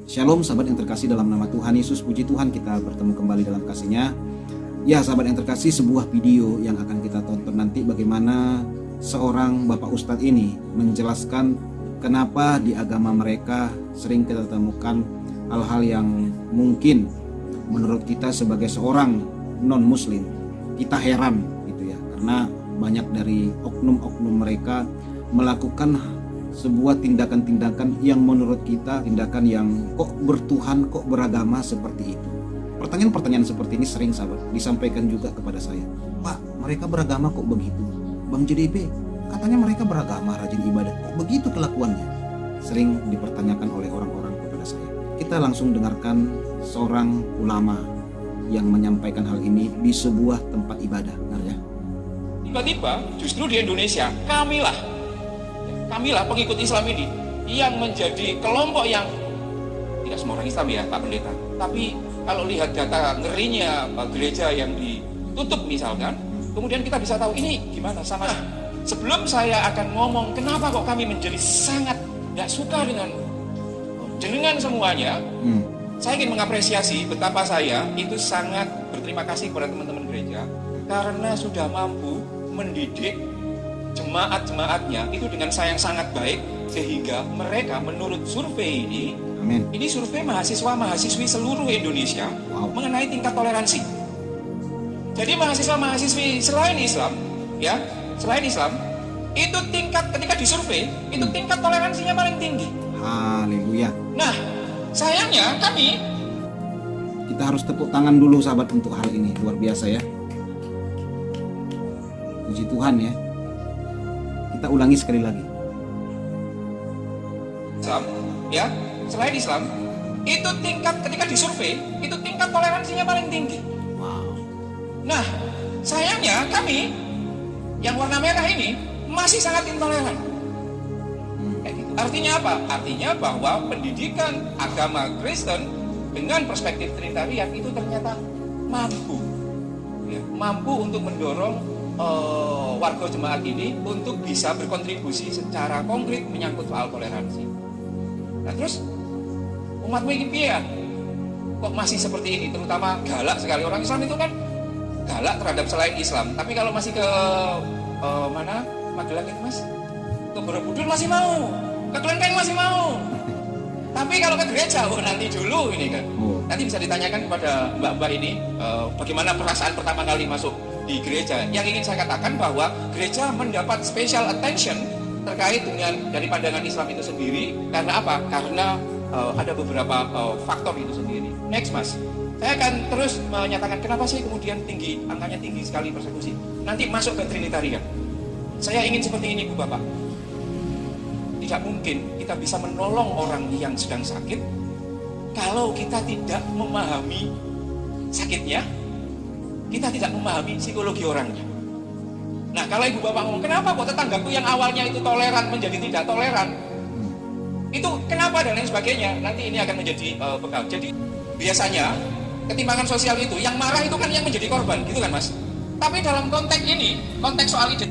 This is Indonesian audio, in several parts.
Shalom sahabat yang terkasih dalam nama Tuhan Yesus. Puji Tuhan kita bertemu kembali dalam kasih-Nya. Ya sahabat yang terkasih, sebuah video yang akan kita tonton nanti bagaimana seorang Bapak Ustadz ini menjelaskan kenapa di agama mereka sering kita temukan hal-hal yang mungkin menurut kita sebagai seorang non-muslim kita heran gitu ya, karena banyak dari oknum-oknum mereka melakukan sebuah tindakan-tindakan yang menurut kita tindakan yang kok bertuhan, kok beragama seperti itu. Pertanyaan-pertanyaan seperti ini sering sahabat disampaikan juga kepada saya. Pak, mereka beragama kok begitu? Bang JDP, katanya mereka beragama, rajin ibadah, kok begitu kelakuannya? Sering dipertanyakan oleh orang-orang kepada saya. Kita langsung dengarkan seorang ulama yang menyampaikan hal ini di sebuah tempat ibadah. Benar ya? Tiba-tiba justru di Indonesia kamilah pengikut Islam ini yang menjadi kelompok yang tidak semua orang Islam ya Pak Pendeta, tapi kalau lihat data ngerinya gereja yang ditutup misalkan, kemudian kita bisa tahu ini gimana sama. Sebelum saya akan ngomong kenapa kok kami menjadi sangat tidak suka dengan semuanya, saya ingin mengapresiasi betapa saya itu sangat berterima kasih kepada teman-teman gereja karena sudah mampu mendidik jemaat-jemaatnya itu dengan sayang sangat baik, sehingga mereka menurut survei ini, Amin. Ini survei mahasiswa-mahasiswi seluruh Indonesia mengenai tingkat toleransi. Jadi mahasiswa-mahasiswi selain Islam itu ketika disurvei itu tingkat toleransinya paling tinggi. Haleluya. Nah, sayangnya kita harus tepuk tangan dulu sahabat untuk hal ini, luar biasa ya. Puji Tuhan ya. Kita ulangi sekali lagi. Selain Islam, itu ketika disurvei, itu tingkat toleransinya paling tinggi. Wow. Nah, sayangnya kami yang warna merah ini masih sangat intoleran. Artinya apa? Artinya bahwa pendidikan agama Kristen dengan perspektif Trinitarian itu ternyata mampu untuk mendorong warga jemaat ini untuk bisa berkontribusi secara konkret menyangkut soal toleransi. Nah terus umatmu ini ya kok masih seperti ini, terutama galak sekali. Orang Islam itu kan galak terhadap selain Islam, tapi kalau masih ke Magelang itu mas, ke Borobudur masih mau, ke Klenteng masih mau, tapi kalau ke gereja nanti dulu ini kan. Nanti bisa ditanyakan kepada mbak-mbak ini bagaimana perasaan pertama kali masuk di gereja. Yang ingin saya katakan bahwa gereja mendapat special attention terkait dengan dari pandangan Islam itu sendiri. Karena apa? Karena ada beberapa faktor itu sendiri. Next mas, saya akan terus menyatakan kenapa sih kemudian angkanya tinggi sekali persekusi. Nanti masuk ke Trinitarian. Saya ingin seperti ini Bu Bapak. Tidak mungkin kita bisa menolong orang yang sedang sakit kalau kita tidak memahami sakitnya, kita tidak memahami psikologi orangnya. Nah, kalau Ibu Bapak ngomong, kenapa kok tetanggaku yang awalnya itu toleran menjadi tidak toleran? Itu kenapa dan lain sebagainya. Nanti ini akan menjadi bekal. Jadi biasanya ketimpangan sosial itu, yang marah itu kan yang menjadi korban, gitu kan Mas? Tapi dalam konteks ini, konteks soal ide.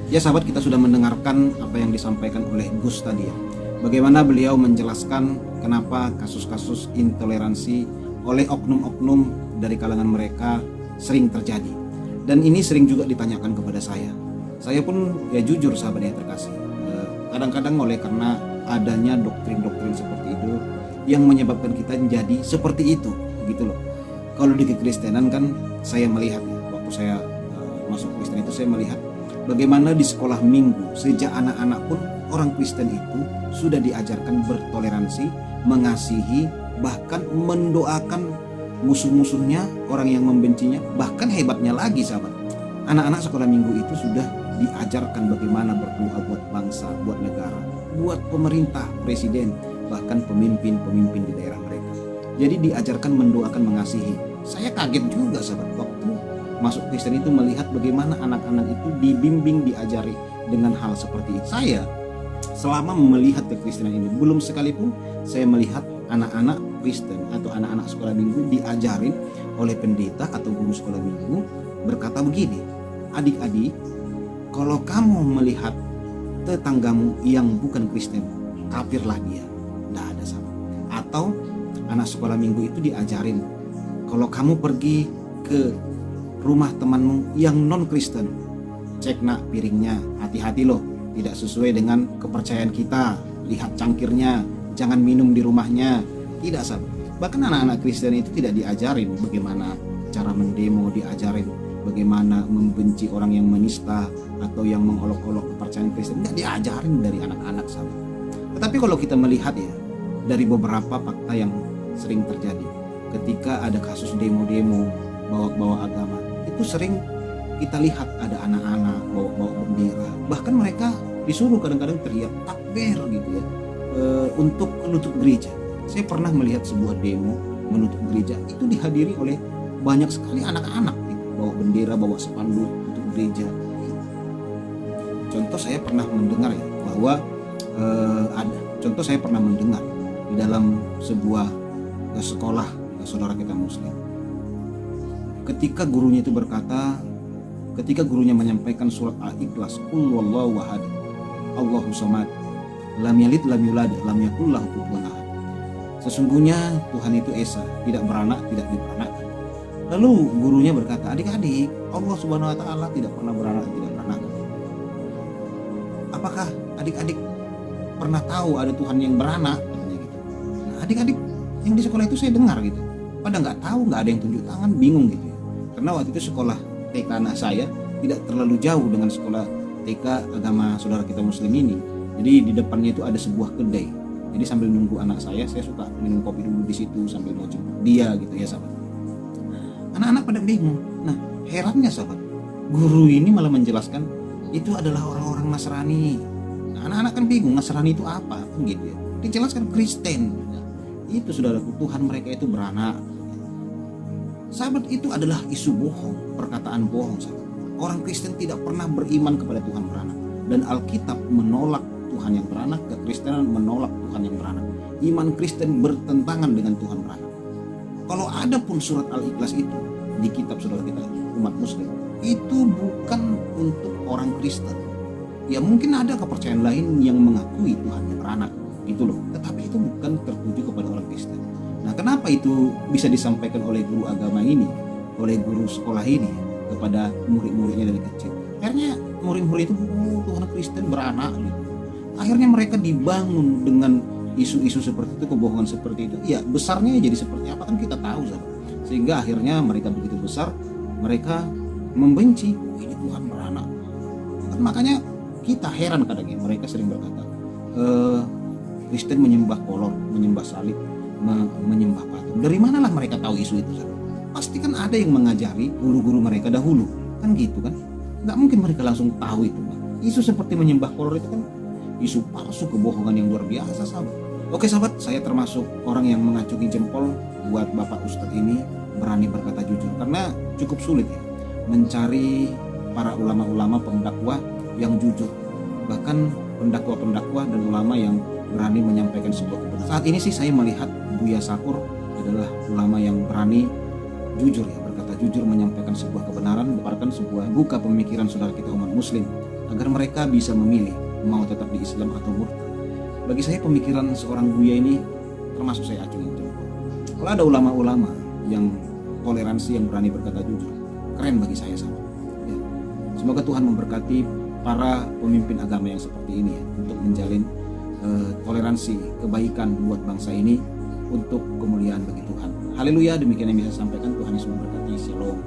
Ya sahabat, kita sudah mendengarkan apa yang disampaikan oleh Gus tadi ya. Bagaimana beliau menjelaskan kenapa kasus-kasus intoleransi oleh oknum-oknum dari kalangan mereka sering terjadi. Dan ini sering juga ditanyakan kepada saya. Saya pun ya jujur sahabat yang terkasih. Kadang-kadang oleh karena adanya doktrin-doktrin seperti itu yang menyebabkan kita jadi seperti itu, gitu loh. Kalau di kekristenan kan saya melihat ya, waktu saya masuk Kristen itu saya melihat bagaimana di sekolah minggu sejak anak-anak pun orang Kristen itu sudah diajarkan bertoleransi, mengasihi, bahkan mendoakan musuh-musuhnya, orang yang membencinya. Bahkan hebatnya lagi sahabat, anak-anak sekolah minggu itu sudah diajarkan bagaimana berdoa buat bangsa, buat negara, buat pemerintah, presiden, bahkan pemimpin-pemimpin di daerah mereka. Jadi diajarkan mendoakan, mengasihi. Saya kaget juga sahabat waktu masuk Kristen itu melihat bagaimana anak-anak itu dibimbing, diajari dengan hal seperti itu. Saya selama melihat kekristenan ini belum sekalipun saya melihat anak-anak Kristen atau anak-anak sekolah minggu diajarin oleh pendeta atau guru sekolah minggu berkata begini, adik-adik, kalau kamu melihat tetanggamu yang bukan Kristen, kafirlah dia. Tidak ada sama. Atau anak sekolah minggu itu diajarin, kalau kamu pergi ke rumah temanmu yang non Kristen, cek nak piringnya, hati-hati loh, tidak sesuai dengan kepercayaan kita, lihat cangkirnya, jangan minum di rumahnya. Tidak sahabat. Bahkan anak-anak Kristen itu tidak diajarin bagaimana cara mendemo, diajarin bagaimana membenci orang yang menista atau yang mengolok-olok kepercayaan Kristen. Tidak diajarin dari anak-anak sahabat. Tetapi kalau kita melihat ya, dari beberapa fakta yang sering terjadi ketika ada kasus demo-demo bawa-bawa agama, itu sering kita lihat ada anak-anak bawa-bawa bendera, bahkan mereka disuruh kadang-kadang teriak takbir gitu ya, untuk menutup gereja. Saya pernah melihat sebuah demo menutup gereja, itu dihadiri oleh banyak sekali anak-anak gitu, bawa bendera, bawa spanduk untuk gereja. Contoh saya pernah mendengar ya, bahwa saya pernah mendengar di dalam sebuah sekolah saudara kita Muslim, ketika gurunya itu berkata, ketika gurunya menyampaikan surat Al-Ikhlas, Qul huwallahu ahad, Allahu samad, lam yalid lam yulad, lam yakul lahu kufuwan ahad. Sesungguhnya Tuhan itu esa, tidak beranak, tidak diperanakkan. Lalu gurunya berkata, adik-adik, Allah Subhanahu wa taala tidak pernah beranak, tidak beranakkan. Apakah adik-adik pernah tahu ada Tuhan yang beranak? Katanya gitu. Nah, adik-adik yang di sekolah itu saya dengar gitu, pada nggak tahu, nggak ada yang tunjuk tangan, bingung gitu ya. Karena waktu itu sekolah TK anak saya tidak terlalu jauh dengan sekolah TK agama saudara kita Muslim ini. Jadi di depannya itu ada sebuah kedai. Jadi sambil nunggu anak saya suka minum kopi dulu di situ sambil mau jemput dia gitu ya sahabat. Anak-anak pada bingung. Nah, herannya sahabat, guru ini malah menjelaskan itu adalah orang-orang Nasrani. Nah, anak-anak kan bingung, Nasrani itu apa kan gitu ya. Dijelaskan Kristen. Nah, itu saudaraku, Tuhan mereka itu beranak. Sahabat, itu adalah isu bohong, perkataan bohong sahabat. Orang Kristen tidak pernah beriman kepada Tuhan beranak, dan Alkitab menolak Tuhan yang beranak, kekristenan menolak Tuhan yang beranak. Iman Kristen bertentangan dengan Tuhan beranak. Kalau ada pun surat Al-Ikhlas itu di kitab saudara kita umat Muslim, itu bukan untuk orang Kristen. Ya mungkin ada kepercayaan lain yang mengakui Tuhan yang beranak, itu loh. Tetapi itu bukan tertuju kepada orang Kristen. Nah, kenapa itu bisa disampaikan oleh guru agama ini, oleh guru sekolah ini kepada murid-muridnya dari kecil? Akhirnya murid-murid itu, Tuhan Kristen beranak gitu. Akhirnya mereka dibangun dengan isu-isu seperti itu, kebohongan seperti itu. Ya besarnya jadi seperti apa kan kita tahu sahabat. Sehingga akhirnya mereka begitu besar, mereka membenci, ini Tuhan beranak. Makanya kita heran kadang-kadang mereka sering berkata, Kristen menyembah kolor, menyembah salib, menyembah patung. Dari manalah mereka tahu isu itu sahabat? Pasti kan ada yang mengajari guru-guru mereka dahulu, kan gitu kan? Nggak mungkin mereka langsung tahu itu. Isu seperti menyembah kolor itu kan isu palsu, kebohongan yang luar biasa sahabat. Oke sahabat, saya termasuk orang yang mengacungi jempol buat Bapak Ustadz ini berani berkata jujur, karena cukup sulit ya mencari para ulama-ulama pendakwah yang jujur, bahkan pendakwah-pendakwah dan ulama yang berani menyampaikan sebuah kebenaran. Saat ini sih saya melihat Buya Sakur adalah ulama yang berani jujur ya, berkata jujur, menyampaikan sebuah kebenaran, bahkan sebuah buka pemikiran saudara kita umat Muslim agar mereka bisa memilih mau tetap di Islam atau murtad. Bagi saya pemikiran seorang Buya ini termasuk saya acungin jempol. Kalau ada ulama-ulama yang toleransi, yang berani berkata jujur, keren bagi saya sahabat. Ya. Semoga Tuhan memberkati para pemimpin agama yang seperti ini ya, untuk menjalin toleransi, kebaikan buat bangsa ini untuk kemuliaan bagi Tuhan. Haleluya, demikian yang bisa saya sampaikan. Tuhan Yesus memberkati. Shalom.